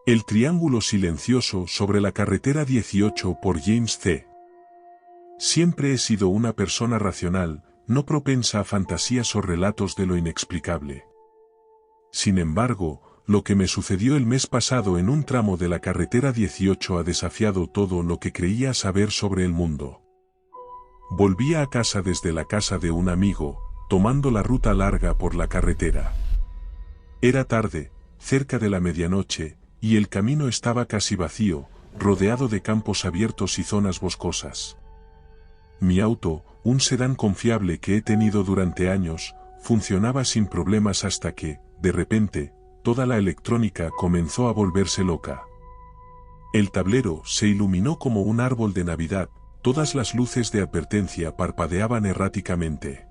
El triángulo silencioso sobre la carretera 18 por James C. Siempre he sido una persona racional, no propensa a fantasías o relatos de lo inexplicable. Sin embargo, lo que me sucedió el mes pasado en un tramo de la carretera 18 ha desafiado todo lo que creía saber sobre el mundo. Volvía a casa desde la casa de un amigo, tomando la ruta larga por la carretera. Era tarde, cerca de la medianoche, y el camino estaba casi vacío, rodeado de campos abiertos y zonas boscosas. Mi auto, un sedán confiable que he tenido durante años, funcionaba sin problemas hasta que, de repente, toda la electrónica comenzó a volverse loca. El tablero se iluminó como un árbol de Navidad, todas las luces de advertencia parpadeaban erráticamente.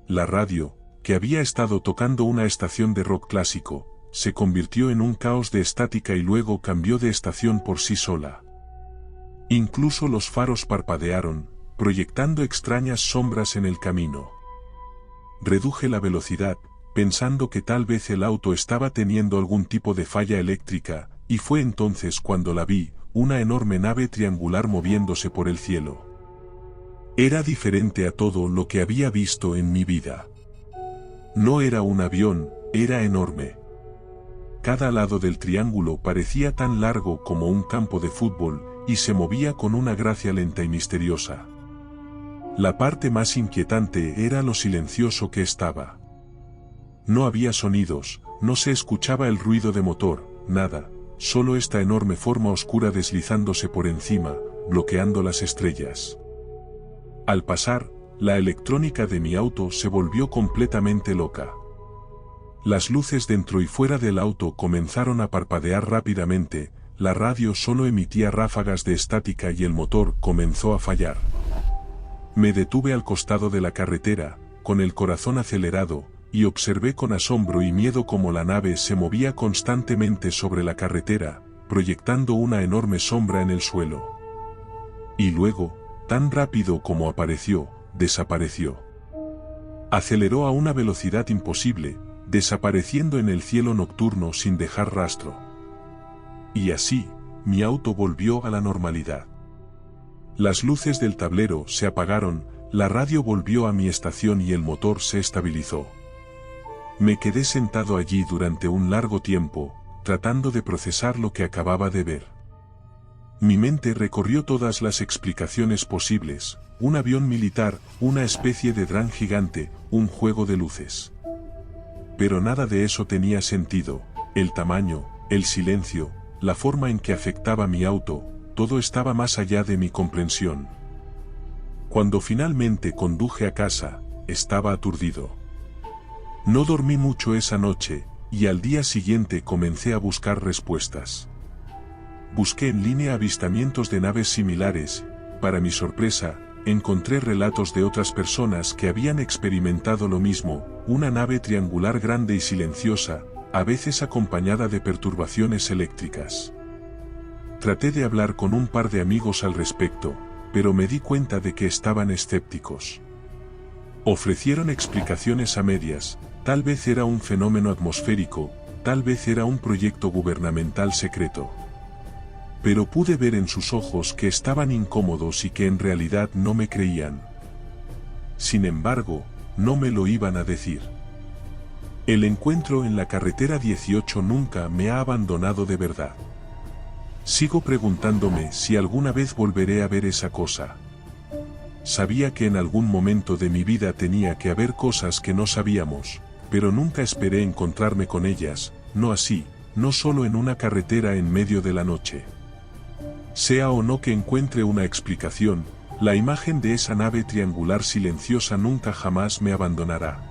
La radio, que había estado tocando una estación de rock clásico, se convirtió en un caos de estática y luego cambió de estación por sí sola. Incluso los faros parpadearon, proyectando extrañas sombras en el camino. Reduje la velocidad, pensando que tal vez el auto estaba teniendo algún tipo de falla eléctrica, y fue entonces cuando la vi, una enorme nave triangular moviéndose por el cielo. Era diferente a todo lo que había visto en mi vida. No era un avión, era enorme. Cada lado del triángulo parecía tan largo como un campo de fútbol, y se movía con una gracia lenta y misteriosa. La parte más inquietante era lo silencioso que estaba. No había sonidos, no se escuchaba el ruido de motor, nada, solo esta enorme forma oscura deslizándose por encima, bloqueando las estrellas. Al pasar, la electrónica de mi auto se volvió completamente loca. Las luces dentro y fuera del auto comenzaron a parpadear rápidamente, la radio solo emitía ráfagas de estática y el motor comenzó a fallar. Me detuve al costado de la carretera, con el corazón acelerado, y observé con asombro y miedo cómo la nave se movía constantemente sobre la carretera, proyectando una enorme sombra en el suelo. Y luego, tan rápido como apareció, desapareció. Aceleró a una velocidad imposible, desapareciendo en el cielo nocturno sin dejar rastro. Y así, mi auto volvió a la normalidad. Las luces del tablero se apagaron, la radio volvió a mi estación y el motor se estabilizó. Me quedé sentado allí durante un largo tiempo, tratando de procesar lo que acababa de ver. Mi mente recorrió todas las explicaciones posibles, un avión militar, una especie de dron gigante, un juego de luces. Pero nada de eso tenía sentido, el tamaño, el silencio, la forma en que afectaba mi auto, todo estaba más allá de mi comprensión. Cuando finalmente conduje a casa, estaba aturdido. No dormí mucho esa noche, y al día siguiente comencé a buscar respuestas. Busqué en línea avistamientos de naves similares, para mi sorpresa, encontré relatos de otras personas que habían experimentado lo mismo, una nave triangular grande y silenciosa, a veces acompañada de perturbaciones eléctricas. Traté de hablar con un par de amigos al respecto, pero me di cuenta de que estaban escépticos. Ofrecieron explicaciones a medias, tal vez era un fenómeno atmosférico, tal vez era un proyecto gubernamental secreto. Pero pude ver en sus ojos que estaban incómodos y que en realidad no me creían. Sin embargo, no me lo iban a decir. El encuentro en la carretera 18 nunca me ha abandonado de verdad. Sigo preguntándome si alguna vez volveré a ver esa cosa. Sabía que en algún momento de mi vida tenía que haber cosas que no sabíamos, pero nunca esperé encontrarme con ellas, no así, no solo en una carretera en medio de la noche. Sea o no que encuentre una explicación, la imagen de esa nave triangular silenciosa nunca jamás me abandonará.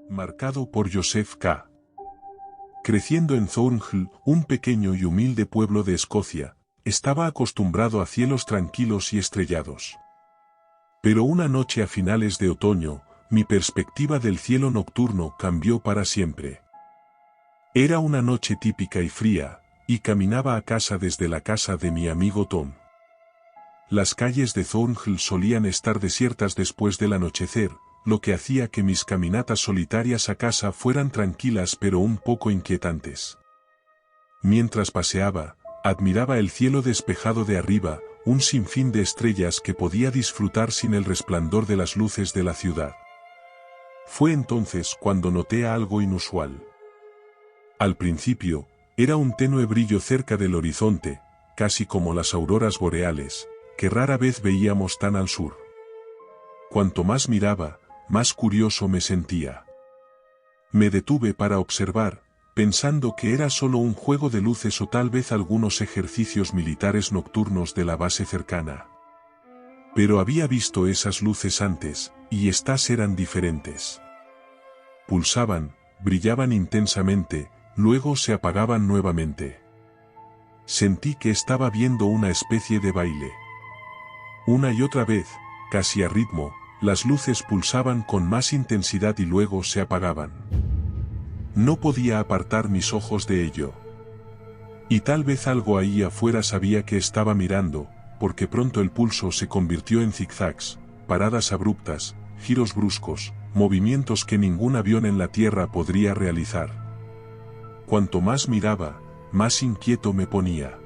Marcado por Joseph K. Creciendo en Thornhill, un pequeño y humilde pueblo de Escocia, estaba acostumbrado a cielos tranquilos y estrellados. Pero una noche a finales de otoño, mi perspectiva del cielo nocturno cambió para siempre. Era una noche típica y fría, y caminaba a casa desde la casa de mi amigo Tom. Las calles de Thornhill solían estar desiertas después del anochecer, lo que hacía que mis caminatas solitarias a casa fueran tranquilas pero un poco inquietantes. Mientras paseaba, admiraba el cielo despejado de arriba, un sinfín de estrellas que podía disfrutar sin el resplandor de las luces de la ciudad. Fue entonces cuando noté algo inusual. Al principio, era un tenue brillo cerca del horizonte, casi como las auroras boreales, que rara vez veíamos tan al sur. Cuanto más miraba, más curioso me sentía. Me detuve para observar, pensando que era solo un juego de luces o tal vez algunos ejercicios militares nocturnos de la base cercana. Pero había visto esas luces antes, y estas eran diferentes. Pulsaban, brillaban intensamente, luego se apagaban nuevamente. Sentí que estaba viendo una especie de baile. Una y otra vez, casi a ritmo, las luces pulsaban con más intensidad y luego se apagaban. No podía apartar mis ojos de ello. Y tal vez algo ahí afuera sabía que estaba mirando, porque pronto el pulso se convirtió en zigzags, paradas abruptas, giros bruscos, movimientos que ningún avión en la tierra podría realizar. Cuanto más miraba, más inquieto me ponía.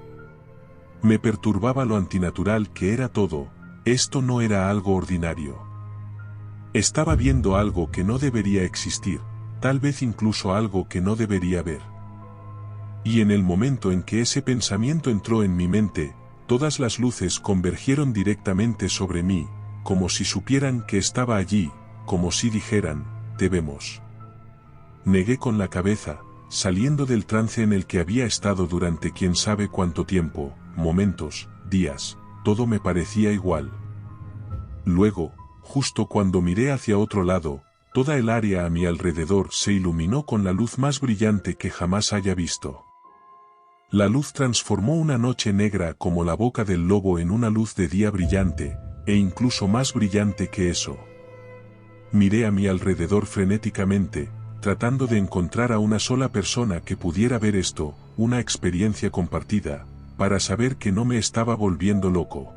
Me perturbaba lo antinatural que era todo, esto no era algo ordinario. Estaba viendo algo que no debería existir, tal vez incluso algo que no debería ver. Y en el momento en que ese pensamiento entró en mi mente, todas las luces convergieron directamente sobre mí, como si supieran que estaba allí, como si dijeran, te vemos. Negué con la cabeza, saliendo del trance en el que había estado durante quién sabe cuánto tiempo, momentos, días, todo me parecía igual. Luego, justo cuando miré hacia otro lado, toda el área a mi alrededor se iluminó con la luz más brillante que jamás haya visto. La luz transformó una noche negra como la boca del lobo en una luz de día brillante, e incluso más brillante que eso. Miré a mi alrededor frenéticamente, tratando de encontrar a una sola persona que pudiera ver esto, una experiencia compartida, para saber que no me estaba volviendo loco.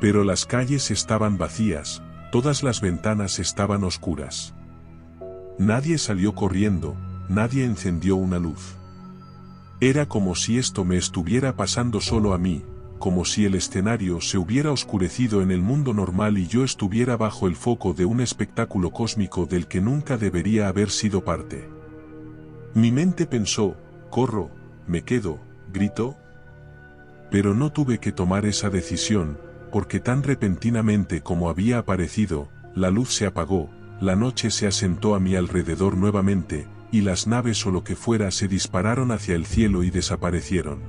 Pero las calles estaban vacías, todas las ventanas estaban oscuras. Nadie salió corriendo, nadie encendió una luz. Era como si esto me estuviera pasando solo a mí, como si el escenario se hubiera oscurecido en el mundo normal y yo estuviera bajo el foco de un espectáculo cósmico del que nunca debería haber sido parte. Mi mente pensó, corro, me quedo, grito. Pero no tuve que tomar esa decisión, porque tan repentinamente como había aparecido, la luz se apagó, la noche se asentó a mi alrededor nuevamente, y las naves o lo que fuera se dispararon hacia el cielo y desaparecieron.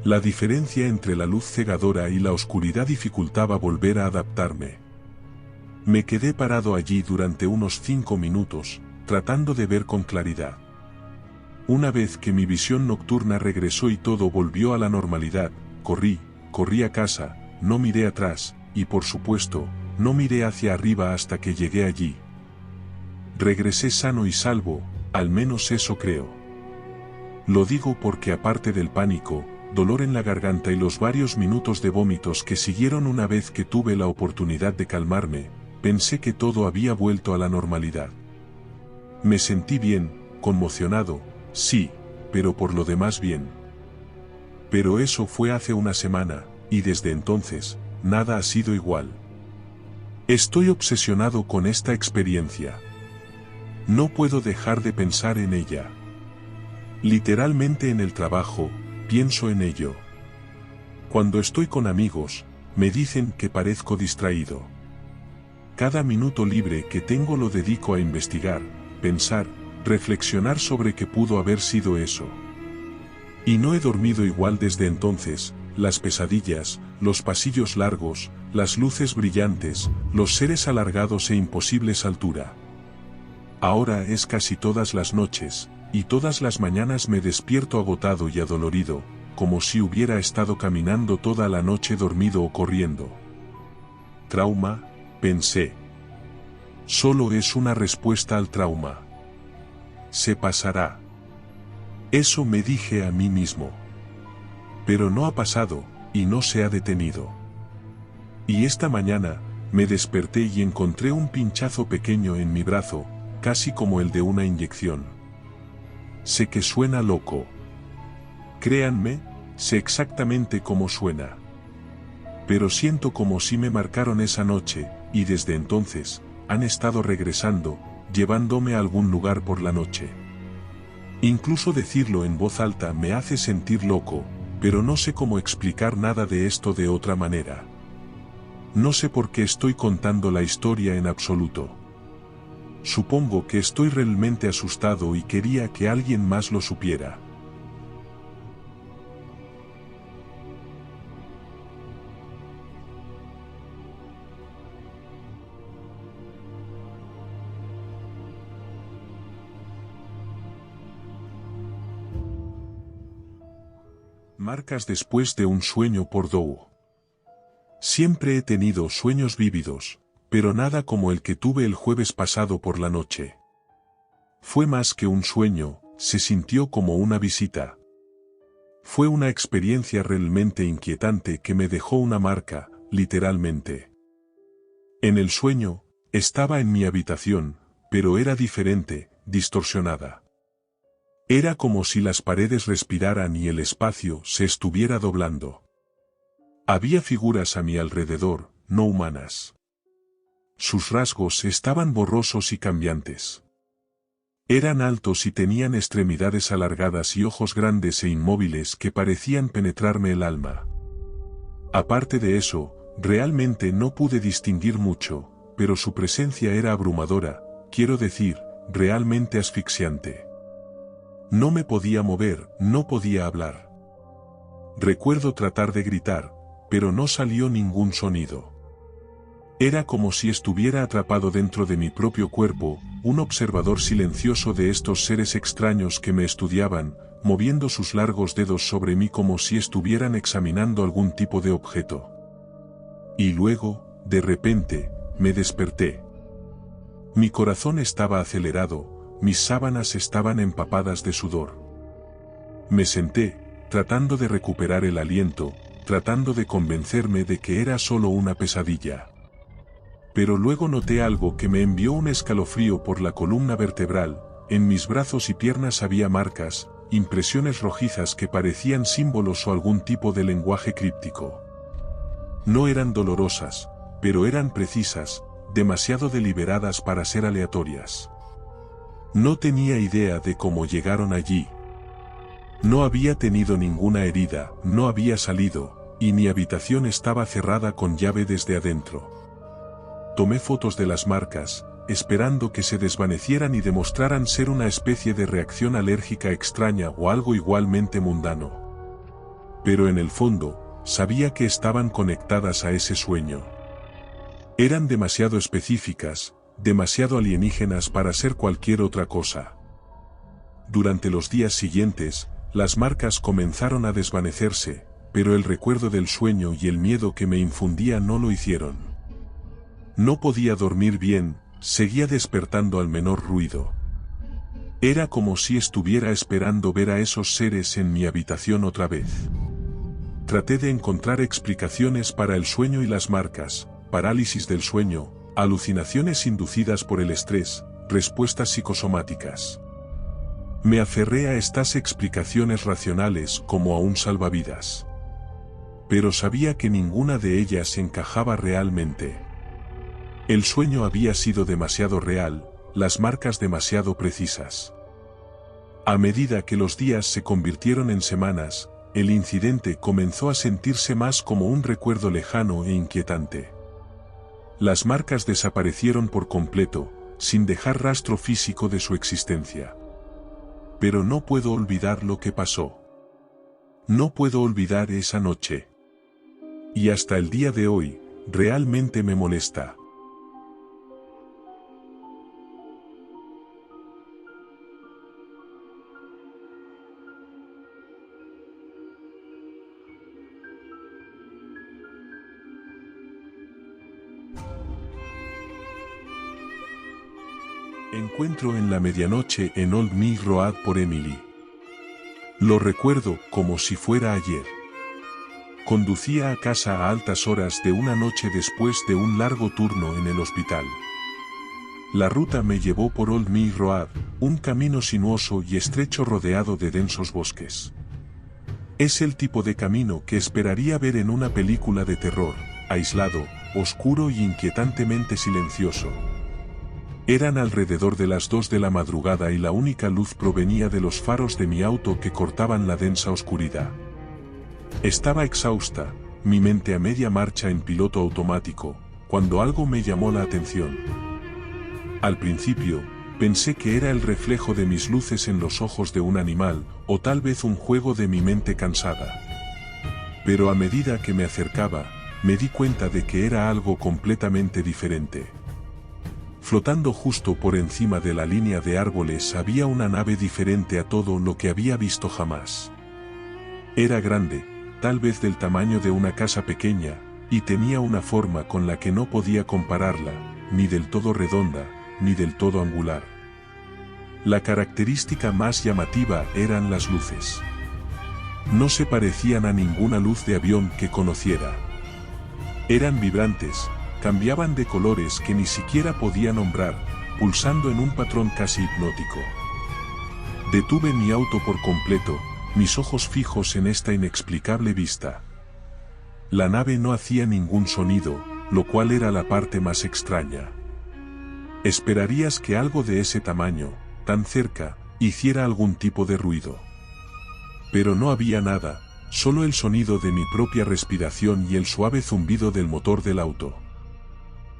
La diferencia entre la luz cegadora y la oscuridad dificultaba volver a adaptarme. Me quedé parado allí durante unos 5 minutos, tratando de ver con claridad. Una vez que mi visión nocturna regresó y todo volvió a la normalidad, corrí a casa, no miré atrás, y por supuesto, no miré hacia arriba hasta que llegué allí. Regresé sano y salvo, al menos eso creo. Lo digo porque aparte del pánico, dolor en la garganta y los varios minutos de vómitos que siguieron una vez que tuve la oportunidad de calmarme, pensé que todo había vuelto a la normalidad. Me sentí bien, conmocionado, sí, pero por lo demás bien. Pero eso fue hace una semana, y desde entonces, nada ha sido igual. Estoy obsesionado con esta experiencia. No puedo dejar de pensar en ella. Literalmente en el trabajo, pienso en ello. Cuando estoy con amigos, me dicen que parezco distraído. Cada minuto libre que tengo lo dedico a investigar, pensar, reflexionar sobre qué pudo haber sido eso. Y no he dormido igual desde entonces, las pesadillas, los pasillos largos, las luces brillantes, los seres alargados e imposibles altura. Ahora es casi todas las noches, y todas las mañanas me despierto agotado y adolorido, como si hubiera estado caminando toda la noche dormido o corriendo. Trauma, pensé. Solo es una respuesta al trauma. Se pasará. Eso me dije a mí mismo. Pero no ha pasado, y no se ha detenido. Y esta mañana, me desperté y encontré un pinchazo pequeño en mi brazo, casi como el de una inyección. Sé que suena loco. Créanme, sé exactamente cómo suena. Pero siento como si me marcaron esa noche, y desde entonces, han estado regresando, llevándome a algún lugar por la noche. Incluso decirlo en voz alta me hace sentir loco, pero no sé cómo explicar nada de esto de otra manera. No sé por qué estoy contando la historia en absoluto. Supongo que estoy realmente asustado y quería que alguien más lo supiera. Marcas después de un sueño por Dow. Siempre he tenido sueños vívidos, pero nada como el que tuve el jueves pasado por la noche. Fue más que un sueño, se sintió como una visita. Fue una experiencia realmente inquietante que me dejó una marca, literalmente. En el sueño, estaba en mi habitación, pero era diferente, distorsionada. Era como si las paredes respiraran y el espacio se estuviera doblando. Había figuras a mi alrededor, no humanas. Sus rasgos estaban borrosos y cambiantes. Eran altos y tenían extremidades alargadas y ojos grandes e inmóviles que parecían penetrarme el alma. Aparte de eso, realmente no pude distinguir mucho, pero su presencia era abrumadora, quiero decir, realmente asfixiante. No me podía mover, no podía hablar. Recuerdo tratar de gritar, pero no salió ningún sonido. Era como si estuviera atrapado dentro de mi propio cuerpo, un observador silencioso de estos seres extraños que me estudiaban, moviendo sus largos dedos sobre mí como si estuvieran examinando algún tipo de objeto. Y luego, de repente, me desperté. Mi corazón estaba acelerado, mis sábanas estaban empapadas de sudor. Me senté, tratando de recuperar el aliento, tratando de convencerme de que era solo una pesadilla. Pero luego noté algo que me envió un escalofrío por la columna vertebral, en mis brazos y piernas había marcas, impresiones rojizas que parecían símbolos o algún tipo de lenguaje críptico. No eran dolorosas, pero eran precisas, demasiado deliberadas para ser aleatorias. No tenía idea de cómo llegaron allí. No había tenido ninguna herida, no había salido, y mi habitación estaba cerrada con llave desde adentro. Tomé fotos de las marcas, esperando que se desvanecieran y demostraran ser una especie de reacción alérgica extraña o algo igualmente mundano. Pero en el fondo, sabía que estaban conectadas a ese sueño. Eran demasiado específicas, demasiado alienígenas para ser cualquier otra cosa. Durante los días siguientes, las marcas comenzaron a desvanecerse, pero el recuerdo del sueño y el miedo que me infundía no lo hicieron. No podía dormir bien, seguía despertando al menor ruido. Era como si estuviera esperando ver a esos seres en mi habitación otra vez. Traté de encontrar explicaciones para el sueño y las marcas, parálisis del sueño, alucinaciones inducidas por el estrés, respuestas psicosomáticas. Me aferré a estas explicaciones racionales como a un salvavidas. Pero sabía que ninguna de ellas encajaba realmente. El sueño había sido demasiado real, las marcas demasiado precisas. A medida que los días se convirtieron en semanas, el incidente comenzó a sentirse más como un recuerdo lejano e inquietante. Las marcas desaparecieron por completo, sin dejar rastro físico de su existencia. Pero no puedo olvidar lo que pasó. No puedo olvidar esa noche. Y hasta el día de hoy, realmente me molesta. Encuentro en la medianoche en Old Mill Road por Emily. Lo recuerdo como si fuera ayer. Conducía a casa a altas horas de una noche después de un largo turno en el hospital. La ruta me llevó por Old Mill Road, un camino sinuoso y estrecho rodeado de densos bosques. Es el tipo de camino que esperaría ver en una película de terror, aislado, oscuro y inquietantemente silencioso. Eran alrededor de las 2 de la madrugada y la única luz provenía de los faros de mi auto que cortaban la densa oscuridad. Estaba exhausta, mi mente a media marcha en piloto automático, cuando algo me llamó la atención. Al principio, pensé que era el reflejo de mis luces en los ojos de un animal, o tal vez un juego de mi mente cansada. Pero a medida que me acercaba, me di cuenta de que era algo completamente diferente. Flotando justo por encima de la línea de árboles había una nave diferente a todo lo que había visto jamás. Era grande, tal vez del tamaño de una casa pequeña, y tenía una forma con la que no podía compararla, ni del todo redonda, ni del todo angular. La característica más llamativa eran las luces. No se parecían a ninguna luz de avión que conociera. Eran vibrantes, cambiaban de colores que ni siquiera podía nombrar, pulsando en un patrón casi hipnótico. Detuve mi auto por completo, mis ojos fijos en esta inexplicable vista. La nave no hacía ningún sonido, lo cual era la parte más extraña. Esperarías que algo de ese tamaño, tan cerca, hiciera algún tipo de ruido. Pero no había nada, solo el sonido de mi propia respiración y el suave zumbido del motor del auto.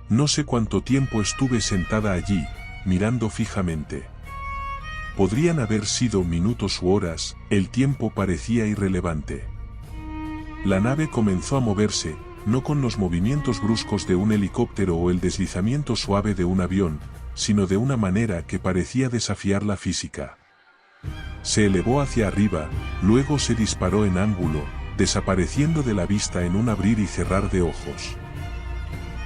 No sé cuánto tiempo estuve sentada allí, mirando fijamente. Podrían haber sido minutos u horas, el tiempo parecía irrelevante. La nave comenzó a moverse, no con los movimientos bruscos de un helicóptero o el deslizamiento suave de un avión, sino de una manera que parecía desafiar la física. Se elevó hacia arriba, luego se disparó en ángulo, desapareciendo de la vista en un abrir y cerrar de ojos.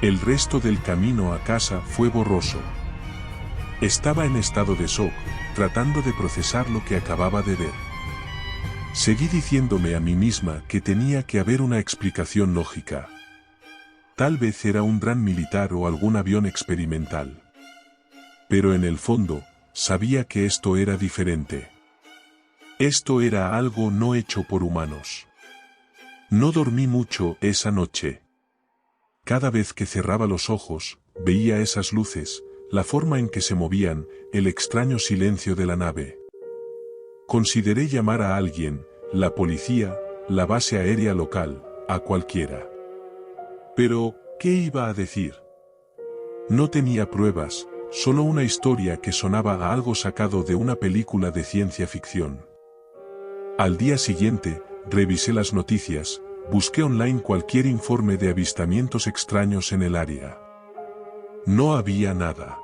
El resto del camino a casa fue borroso. Estaba en estado de shock, tratando de procesar lo que acababa de ver. Seguí diciéndome a mí misma que tenía que haber una explicación lógica. Tal vez era un dron militar o algún avión experimental. Pero en el fondo, sabía que esto era diferente. Esto era algo no hecho por humanos. No dormí mucho esa noche. Cada vez que cerraba los ojos, veía esas luces, la forma en que se movían, el extraño silencio de la nave. Consideré llamar a alguien, la policía, la base aérea local, a cualquiera. Pero, ¿qué iba a decir? No tenía pruebas, solo una historia que sonaba a algo sacado de una película de ciencia ficción. Al día siguiente, revisé las noticias, busqué online cualquier informe de avistamientos extraños en el área. No había nada.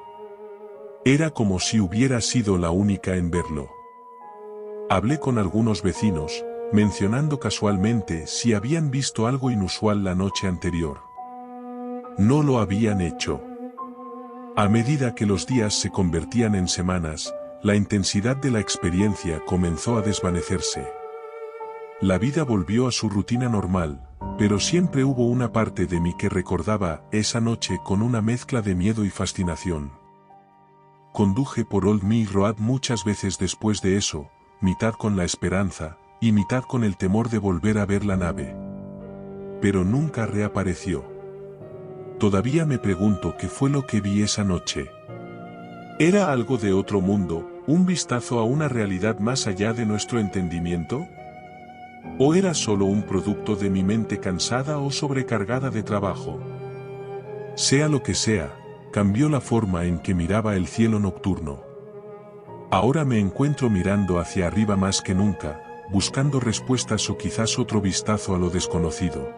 Era como si hubiera sido la única en verlo. Hablé con algunos vecinos, mencionando casualmente si habían visto algo inusual la noche anterior. No lo habían hecho. A medida que los días se convertían en semanas, la intensidad de la experiencia comenzó a desvanecerse. La vida volvió a su rutina normal, pero siempre hubo una parte de mí que recordaba esa noche con una mezcla de miedo y fascinación. Conduje por Old Mill Road muchas veces después de eso, mitad con la esperanza, y mitad con el temor de volver a ver la nave. Pero nunca reapareció. Todavía me pregunto qué fue lo que vi esa noche. ¿Era algo de otro mundo, un vistazo a una realidad más allá de nuestro entendimiento? ¿O era solo un producto de mi mente cansada o sobrecargada de trabajo? Sea lo que sea, cambió la forma en que miraba el cielo nocturno. Ahora me encuentro mirando hacia arriba más que nunca, buscando respuestas o quizás otro vistazo a lo desconocido.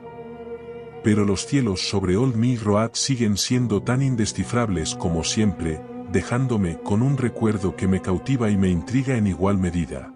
Pero los cielos sobre Old Mill Road siguen siendo tan indescifrables como siempre, dejándome con un recuerdo que me cautiva y me intriga en igual medida.